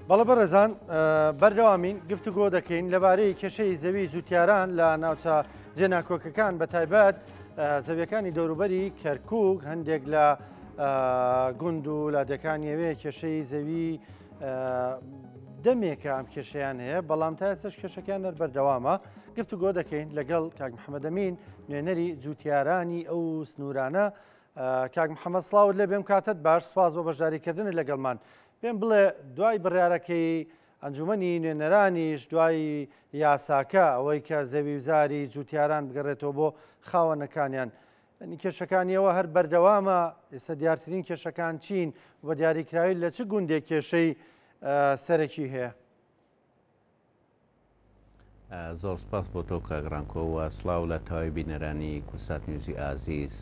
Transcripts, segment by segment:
بەڵە بەڕێزان بەردەوامین گفتوگۆ دەکەین لەبارەی کێشەی زەوی زووتیاران لە ناوچە جێناکۆکەکان بە تایبەت زەویەکانی دەوروبەری کەرکووک هەندێک لە گوند و لادەکانیەوێ کێشەی زەوی دەمێکە ئەم کێشەیان هەیە بەڵام تا ئێستاش کێشەکان بەردەوامە گفتوگۆ دەکەین لەگەڵ کاک محەممەد ئەمین نوێنەری جووتیارانی ئەو سنوورانە. کاک محەممەد سڵاوت لێ بێم کاتت باش سپاس بۆ بەشداریکردن لەگەڵمان. پێم بڵێ دوای بڕیارەکەی ئەنجومەنی نوێنەرانیش دوای یاساکە ئەوەی کە زەوی وزاری جووتیاران بگەڕێتەوە بۆ خاوەنەکانیان کێشەکانیەوە هەر بەردەوامە ئێستا دیارترین کێشەکان چین بە دیاریکراوی لە چه گوندێک کێشەی سەرەکی هەیە؟ زۆر سپاس بۆ تۆ کاگرانکۆوە سڵاو لە تاوای بینەرانی کورسات نیوزی ئازیز.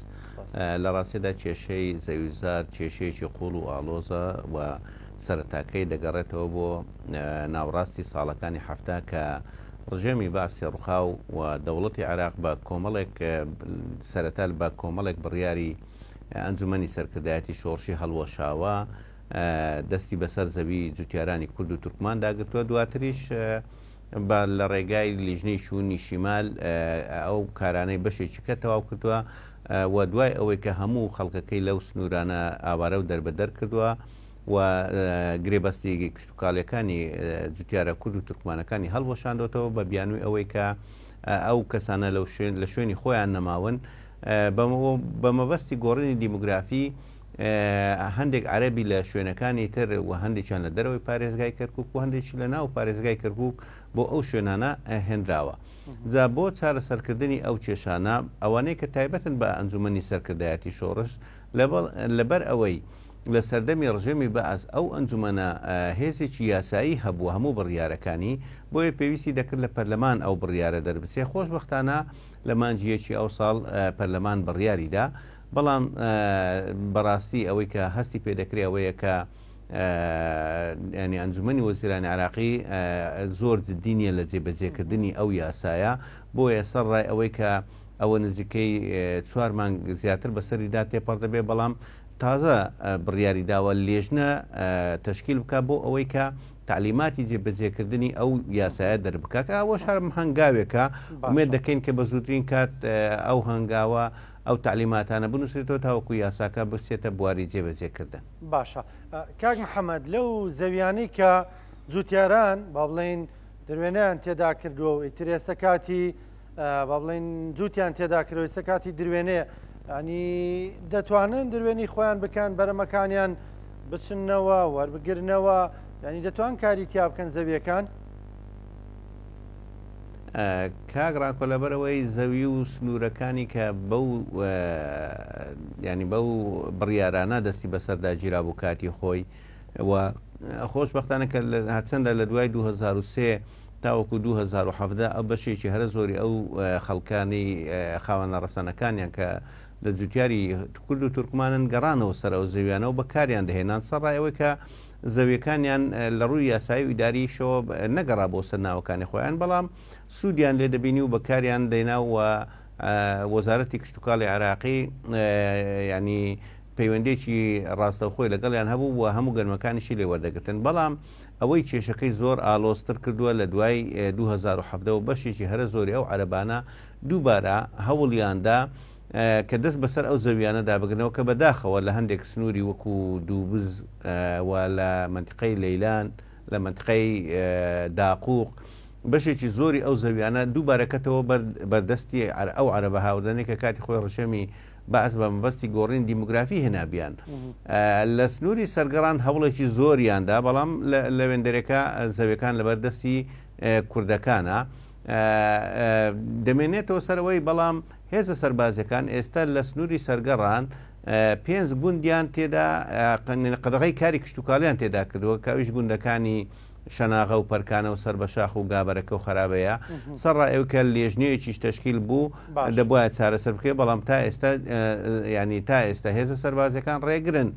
لە ڕاستیدا کێشەی زەویزار کێشەیەکی قوڵ و ئالۆزە و سەرەتاکەی دەگەڕێتەوە بۆ ناوڕاستی ساڵەکانی هەفتا کە ڕژێمی باسی ڕووخاو و دەوڵەتی عێراق بە کۆمەڵێک سەرەتا بە کۆمەڵێک بڕیاری ئەنجومەنی سەرکردایەتی شۆڕشی هەڵوەشاوە دەستی بەسەر زەوی جووتیارانی کورد و تورکمان داگرتووە. دواتریش لە ڕێگای لیژنەی شوونی شیمال ئەو کارانەی بەشێکی کە تەواو کردووە و دوای ئەوەی کە هەموو خەڵکەکەی لەو سنوورانە ئاوارە و دەربەدەر کردووە و گرێبەستی کشتتوکاڵیەکانی جووتیارە کورد و تورکمانەکانی هەڵوەشاندۆتەوە بە بیانووی ئەوەی کە ئەو کەسانە لە شوێنی خۆیان نەماون بە مەبەستی گۆڕینی دیموگرافی هەندێک عەرەبی لە شوێنەکانی تر و هەندێکیان لە دەرەوەی پارێزگای کەرکووک و هەندێکی لە ناو پارێزگای کەرکووک بۆ ئەو شوێنانە هێنراوە. جا بۆ چارەسەرکردنی ئەو کێشانە ئەوانەی کە تایبەتن بە ئەنجومەنی سەرکردایەتی شۆڕش لەبەر ئەوەی لە سەردەمی ڕژێمی بەعەز ئەو ئەنجومەنە هێزێکی یاسایی هەبوو هەموو بڕیارەکانی بۆیە پێویستی دەکرد لە پەرلەمان ئەو بڕیارە دەربچێ. خۆشبەختانە لە مانجیەکی ئەو ساڵ پەرلەمان بڕیاریدا، بەڵام بەڕاستی ئەوەی کە هەستی پێدەکرێ ئەوەیە کە ینی ئەنجومەنی وەزیرانی عێراقی زۆر جددی نیە لە جێبەجێکردنی ئەو یاسایە بۆیە سەر ڕای ئەوەی کە ئەوە نزیکەی 4 مانگ زیاتر بەسەریدا تێپەڕ دەبێ، بەڵام تازە بڕیاری داوە لێژنە تەشکیل بکە بۆ ئەوەی کە تعلیماتی جێبەجێکردنی ئەو یاسایە دەربکە کە ئەوە شارم هەنگاوێکە ئومێد دەکەین کە بە زووترین کات ئەو هەنگاوە ئەو تعلیماتانە بنووسێتەوە تاوەکو یاساکە بچێتە بواری جێبەجێکردن. باشە کاک محەممەد لەو زەویانەی کە جووتیاران با بڵێن دروێنیان تێدا کردووە و ئیترێسە کاتی با بڵێن جووتیان تێدا کردەوە ئێستا کاتی دروێنەیە ینی دەتوانن دروێنی خۆیان بکەن بەرەمەکانیان بچنەوە وەربگرنەوە ینی دەتوان کاری تیا بکەن زەویەکان؟ کاگڕاکۆ لەبەرەوەی زەوی و سنوورەکانی کە ینی بەو بڕیارانە دەستی بەسەردا گیرا بوو کاتی خۆی و خۆشبەختانە کە هەچەندە لە دوای 2003 تاوەکو 2017 ئەو بەشێکی هەرە زۆری ئەو خەڵکانی خاوەنە ڕەسەنەکانیان کە لە جووتیاری کورد و تورکمانن گەڕانەوە سەر ئەو زەویانەوە بەکاریان دەهێنان سەرڕایەوەی کە زەویەکانیان لە ڕووی یاسایی و ئیداریشەوە نەگەڕا بۆ سەر ناوەکانی خۆیان، بەڵام سوودیان لێ دەبینی و بەکاریان دەینا و وەزارەتی کشتتوکاڵی عێراقی ینی پەیوەندێکی ڕاستەوخۆی لەگەڵیان هەبوو و هەموو گەرمەکانیشی لێ وەردەگرتن، بەڵام ئەوەی کێشەکەی زۆر ئالۆزتر کردووە لە دوای 2017 و بەشێکی هەرە زۆری ئەو عەرەبانە دووبارە هەوڵیاندا کە دەست بەسەر ئەو زەویانە دابگرنەوە کە بەداخەوە لە هەندێک سنووری وەکو دووبز و لە منتیقەی لەیلان لە منتیقەی داقووق بەشێکی زۆری ئەو زەویانە دووبارەکەتەوە بەردەستی ئەو عەرەبە هاوردانەی کە کاتی خۆی ڕژێمی بەعەز بە مەبەستی گۆڕین دیموگرافی هێنابیان. لە سنووری سەرگەڕان هەوڵێکی زۆریاندا، بەڵام لە وێندەرەکە زەویەکان لەبەردەستی کوردەکانە دەمێنێتەوە سەرەوەی، بەڵام هێزە سەربازەکان ئێستا لە سنووری سەرگەڕان 5 گوندیان تێدا قەدەغەی کاری کشتتوکاڵیان تێدا کردووە کاویش گوندەکانی شەناغە و پەرکانە و سەر بە شاخ و گابەرەکە و خراپەیە سەرڕایەوکە لێژنەیەکیش تەشکیل بوو دەبواە چارەسەر بکەێ، بەڵام تا ئێستا ینی تا ئێستا هێزە سەربازەکان ڕێگرن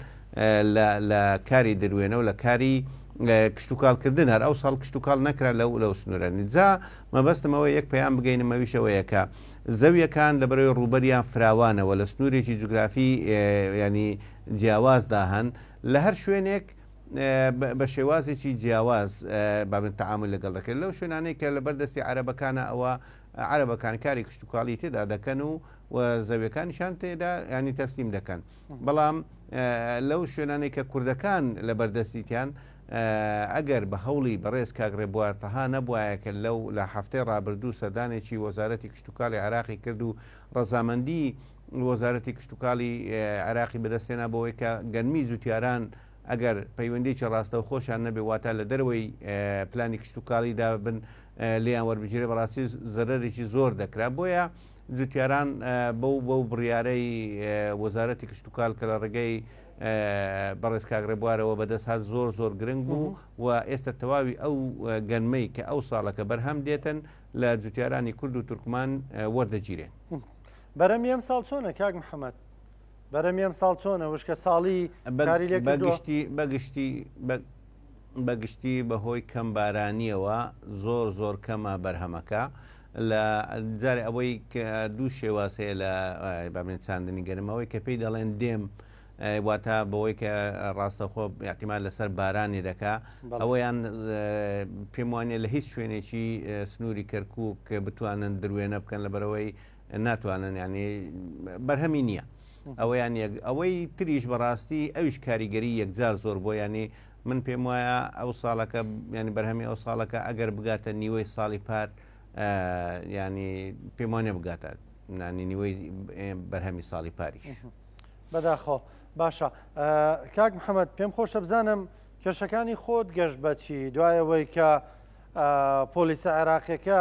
لە کاری دروێنە و لە کاری کشتتوکاڵکردن هەر ئەو ساڵ کشتتوکاڵ نەکرا لەو سنوورانی. جا مەبەستمەوە یەک پەیام بگەینەمەویشەوەیەکە زەویەکان لەبەرەوەی ڕووبەریان فراوانەوە لە سنوورێکی جوگرافی ینی جیاوازدا هەن لە هەر شوێنێک بە شێوازێکی جیاواز بابن تەعامل لەگەڵ دەکرێت لەو شوێنانەی کە لە بەردەستی عەرەبەکانە ئەوە عەرەبەکان کاری کشتتوکاڵی تێدا دەکەن و زەویەکانیشان تێدا ینی تەسلیم دەکەن بەڵام لەو شوێنانەی کە کوردەکان لە بەردەستیتیان ئەگەر بە هەوڵی بەڕێز کاگڕێ بوارتەها نەبووایە کە لەو لە هەفتەی ڕابردوو سەردانێکی وەزارەتی کشتتوکاڵی عراقی کرد و ڕەزامەندی وەزارەتی کشتتوکاڵی عراقی بەدەستێنا بەوەی کە گەنمی جوتیاران ئەگەر پەیوەندێکی ڕاستەو خۆشیان نەبێ واتە لە دەروەوەی پلانی کشتتوکاڵیدا بن لیان وەربژێرە بەڕاستی زەرەرێکی زۆر دەکرا بۆیە جوتیاران بەو بڕیارەی وەزارەتی کشتتوکاڵ کە لە ڕێگەی بەڕێز کاگڕێ بوارەوە بەدەست هات زۆر گرنگ بوو و ئێستا تەواوی ئەو گەنمەی کە ئەو ساڵەکە بەرهەم دێتن لە جوتیارانی کورد و تورکمان وەردەگیرێن. بەرەمی ئەم ساڵ چۆنە کاک محەممەد؟ بەرەمی ئەم ساڵ چۆنە وشکە ساڵی بەگشتی بەهۆی کەم بارانیەوە زۆر کەمە بەرهەمەکە لە جارێ ئەوەی دوو شێواسەیە لە بابنێت چاندنی گەرمەوەی کە پێی دەڵێن دێم واتە بەوەی کە ڕاستەخۆ احتیمال لەسەر بارانی دەکا ئەوەیان پێم وانێ لە هیچ شوێنێکی سنووری کەرکووک کە بتوانن دروێنە بکەن لە بەرەوەی ناتوانن ینی بەرهەمی نییە ئەوەیان ئەوەی تریش بەڕاستی ئەویش کاریگەری یەکجار زۆر بۆ ینی من پێم وایە ئەو ساڵەکە ینی بەرهەمی ئەو ساڵەکە ئەگەر بگاتە نیوەی ساڵی پار ینی پێم وانێ بگاتە نانی نیوەی بەرهەمی ساڵی پاریش بەداخۆ باشە کاک محەممەد پێم خۆشە بزانم کێشەکانی خۆت گەشت بەچی دوایەوەی کە پۆلیسە عێراقیەکە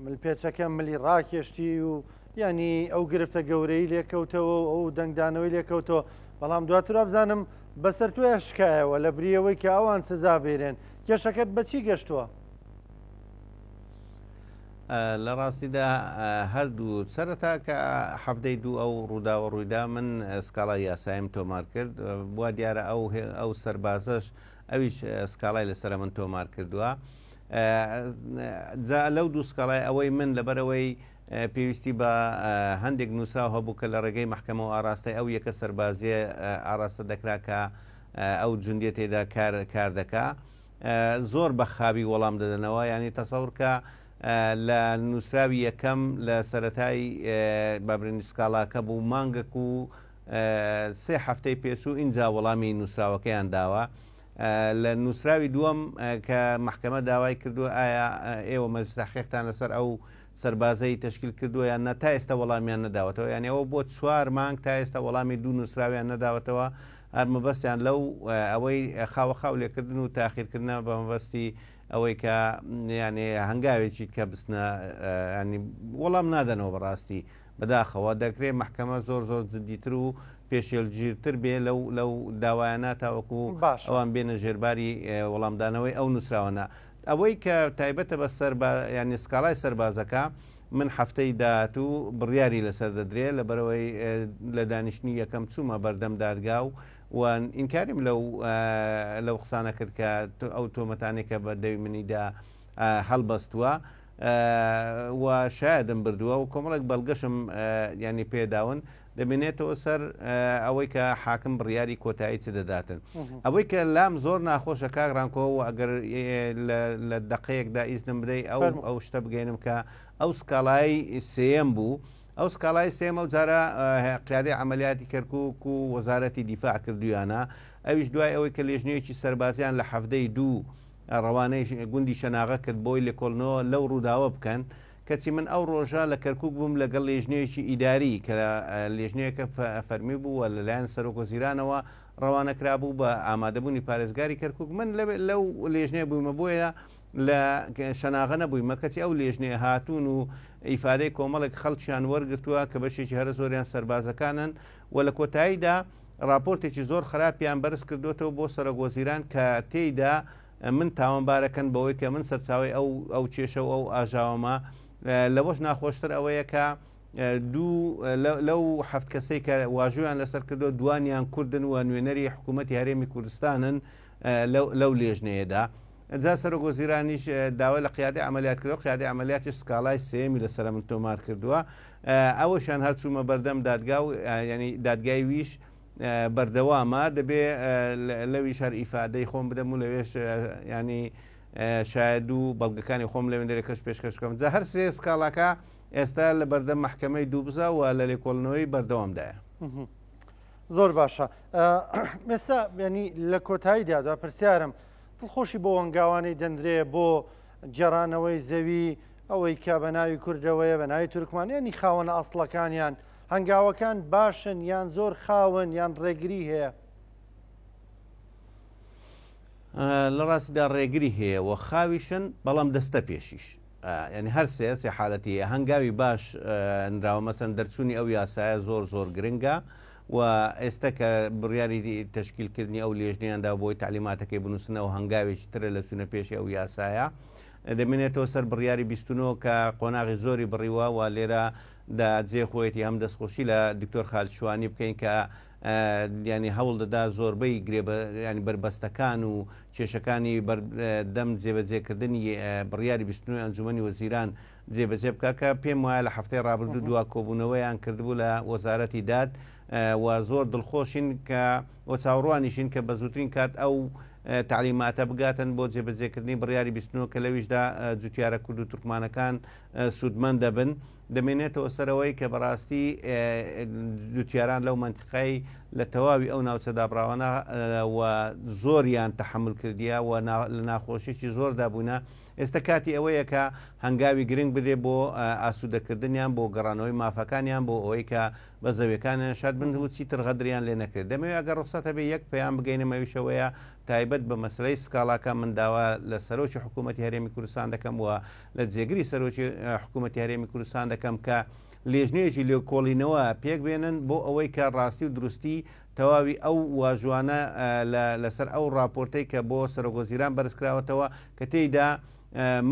ملپێچەکە ملی ڕاکێشتی و ینی ئەو گرفتە گەورەی لێکەوتەوە ئەو دەنگدانەوەی لێکەوتەوە بەڵام دواتر بزانم بەسەر توێ شکایەوە لە بریەوەی کە ئەوان سزا بێرێن کێشەکەت بەچی گەشتووە؟ لە ڕاستیدا هەردوو سەرەتا کە هەفتەی دوو ئەو ڕووداوە ڕوویدا من سکاڵای یاسایم تۆمار کرد بووە دیارە ئەو سەربازەش ئەویش سکاڵای لەسرە من تۆمار کردووە لەو دوو سکاڵای ئەوەی من لەبەرەوەی پێویستی بە هەندێک نووسراو هەبوو کە لە ڕێگەی محکەمە و ئاراستەی ئەو یەکە سەربازیە ئاراستە دەکرا کە ئەو جوندیە تێدا کار دەکا زۆر بە خابی وەڵام دەدەنەوە ینی تەسەور لە نووسراوی یەکەم لە سەتای بابرێنی سکاڵاکە بوو مانگەک و سێ هەفتەی پێچوو اینجا وەڵامی نووسراوەکەیان داوە لە نووسراوی دووەم کە محکەمە داوای کردووە ئایا ئێوە مەجلستەحقیقتان لەسەر ئەو سەربازەی تشکیل کردووە یان نە تا ئێستا وەڵامیان نەداوەتەوە یان ئەوە بۆ 4 مانگ تا ئێستا وەڵامی دوو نووسراویان نەداوەتەوە هەرمەبەستیان لەو ئەوەی خاوە لێکردن و تاخیرکردنە بە مەبەستی ئەوەی کە ینی هەنگاوێکی کە بستنە ینی وەڵام نادەنەوە بەڕاستی بەداخەوە دەکرێت محکەمە زۆر جددیتر و پێشێلگیرتر بێ لەو داوایانە تاوەکو ئەوان بێنە ژێرباری وەڵامدانەوەی ئەو نووسراوەنە ئەوەی کە تایبەتە بە ینی سکاڵای سەربازەکە من هەفتەی داهاتوو بڕیاری لەسەر دەدرێت لەبەرەوەی لە دانیشتنی یەکەم چوومە بەردەم دادگا و ئینکاریم لەو قسانە کرد کە ئەو تۆمەتانێک کە بە دەوی منیدا هەڵبەستووە و شایدم بردووە و کۆمەڵێک بەڵگەشم ینی پێداون دەبێنێتەوە سەر ئەوەی کە حاکم بڕیاری کۆتایی چ دەداتن ئەوەی کە لام زۆر ناخۆشە کاگڕانکۆ و ئەگەر لە دقەیەکدا ئیزنم بدەیت ئەو شتە بگەینم کە ئەو سکاڵایی سێم بوو ئەو سکاڵای سێمە و جارە قیادەی عملیاتی کەرکووک و وەزارەتی دیفاع کردویانە ئەویش دوای ئەوەی کە لێژنەیەکی سەربازیان لە هەفتەی دوو ڕەوانەی گوندی شەناغە کرد بۆی لێکۆڵنەوە لەو ڕووداوە بکەن کەچی من ئەو ڕۆژە لە کەرکووک بووم لەگەڵ لێژنەیەکی ئیداری کە لێژنەیەکە فەرمی بوو لەلایەن سەرۆکۆزیرانەوە ڕەوانەکرا بوو بە ئامادەبوونی پارێزگاری کەرکووک من لەو لێژنەیە بوومە بۆیە لە شەناغە نەبوویمە کەچی ئەو لێژنەیە هاتوون و ئیفادەی کۆمەڵێک خەڵکیان وەرگرتووە کە بەشێکی هەرە زۆریان سەربازەکانن و لە کۆتاییدا راپۆرتێکی زۆر خراپیان بەرز کردوێتەوە بۆ سەرۆکۆزیران کە تێیدا من تاوانبارەکەن بەوەی کە من سەرچاوی ئەو کێشە و ئەو ئاژاوەمە لەوەش ناخۆشتر ئەوەیە کە لەو هەفت کەسەی کە واژویان لەسەر کردو دوانیان کوردن و نوێنەری حکوومەتی هەرێمی کوردستانن لەو لێژنەیەدا جا سەرۆکۆزیرانیش داوای لە قیادەی عملیات کردەوە قیادەی عملیاتی سکاڵای سێمی لەسەر من تۆمار کردووە ئەوەشان هەرچوومە بەردەم دادگا و ینی دادگای ویش بەردەوامە دەبێ لەوی شار ئیفادەی خۆم بدەم و لەوێش ینی شاید و بەڵگەکانی خۆم لەوێن دەرێکەش پێشکەش بکەم جا هەر سێ سکاڵاکە ئێستا لە بەردەم محکەمەی دووبزە و لە لێکۆڵنەوەی بەردەوامدایە. زۆر باشە. ئێستا ینی لە کۆتایی دادا پرسیارم دڵخۆشی بۆ وەنگاوانەی دەندرێ بۆ گێڕانەوەی زەوی ئەوەی کە بە ناوی کوردەوەیە بە ناوی تورکمانیانی خاوەنە ئەسڵەکانیان هەنگاوەکان باشن یان زۆر خاون یان ڕێگری هەیە؟ لە ڕاستیدا ڕێگری هەیە و خاویشن بەڵام دەستە پێشیش ینی هەر سێ حالەتی هەنگاوی باش نراوە مەسەن دەرچوونی ئەو یاسایە زۆر زۆر گرنگە و ئێستا کە بڕیاری تەشکیلکردنی ئەو لێژنیاندا بۆی تعلیماتەکەی بنووسنەوە هەنگاوێکی ترە لە چوونە پێشی ئەو یاسایە دەمێنێتەوە سەر بڕیاری بیستنەوە کە قۆناغی زۆری بڕیوە و لێرە جێ خۆیەتی هەم دەستخۆشی لە دکتۆر خالشوانی بکەین کە ینی هەوڵ دەدا زۆربەی ینی بربەستەکان و کێشەکانی دەم جێبەجێکردنی بڕیاری بیستنەوەی ئەنجومەنی وەزیران جێبەجێ بکە کە پێم وایە لە هەفتەی ڕابردوو دوا کۆبوونەوەیان کردبوو لە وەزارەتی داد و زۆر دڵخۆشین کە وە چاوەڕوانیشین کە بە زووترین کات ئەو تعلیماتە بگاتن بۆ جێبەجێکردنی بڕیاری بیستنەوە کە لەویشدا جوتیارە کورد و تورکمانەکان سوودمەند دەبن دەمێنێتەوە سەرەوەی کە بەڕاستی جوتیاران لەو منتیقای لە تەواوی ئەو ناوچە دابراوانە و زۆریان تەحمل کردیە و لە ناخۆشیی زۆردا بوونە ئێستا کاتی ئەوەیە کە هەنگاوی گرنگ بدێ بۆ ئاسوودەکردنیان بۆ گەڕانەوەی مافەکانیان بۆ ئەوەی کە بە زەویەکانیان شاد بن و چیتر غەدریان لێ نەکرێت دەمەوێت ئەگەر ڕوخسەتە بێ یەک پەیام بگەینەمەویشەوەیە تایبەت بە مەسلەی سکاڵاکە من داوا لە سەرۆکی حکوومەتی هەرێمی کوردستان دەکەم و لە جێگری سەرۆکی حکوومەتی هەرێمی کوردستان دەکەم کە لێژنەیەکی لێکۆڵینەوە پێک بێنن بۆ ئەوەی کە ڕاستی و دروستی تەواوی ئەو واژوانە لەسەر ئەو راپۆرتەی کە بۆ سەرۆکوەزیران بەرزکراوەتەوە کە تێیدا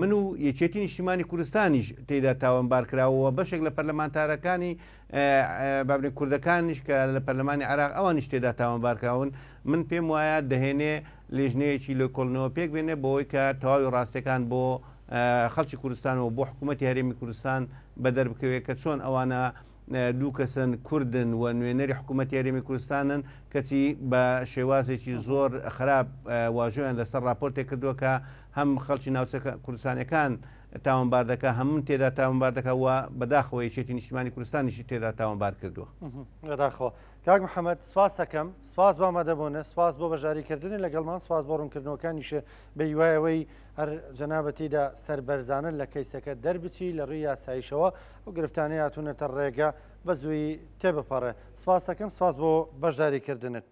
من و یەکێتی نیشتیمانی کوردستانیش تێدا تاوانبار کراوەوە بەشێک لە پەرلەمانتارەکانی بابنی کوردەکانیش کە لە پەرلەمانی عراق ئەوانیش تێدا تاوانبارکراون من پێم وایە دەهێنێ لێژنەیەکی لێکۆڵنەوە پێک بێنێ بۆەوەی کە تەواوی ڕاستیەکان بۆ خەڵکی کوردستانەوە بۆ حکوومەتی هەرێمی کوردستان بەدەربکەوێت کە چۆن ئەوانە دوو کەسن کوردن و نوێنەری حکوومەتی هەرێمی کوردستانن کەچی بە شێوازێکی زۆر خراپ واژۆیان لەسەر راپۆرتێک کردووە کە هەم خەڵکی ناوچە کوردستانەکان تاوانبار دەکە هەمون تێدا تاوانبار دەکەوە بەداخەوە یەکێتی نیشتیمانی کوردستانیشی تێدا تاوانبار کردووە. بەداخەوە کاک محەممەد سپاس دەکەم سپاس بامەدەبوونە سپاس بۆ بەژاریکردنی لەگەڵمان سپاس بۆ ڕوونکردنەوەکانیشە بە هیوایەوەی هەر جەنابەتیدا سەربەرزانن لە کەیسەکە دەربچی لە ڕووی یاساییشەوە و گرفتانەی هاتوونەتە ڕێگە بە زووی تێبپەڕێ سپاس دەکەم سپاس بۆ بەشداریکردنت.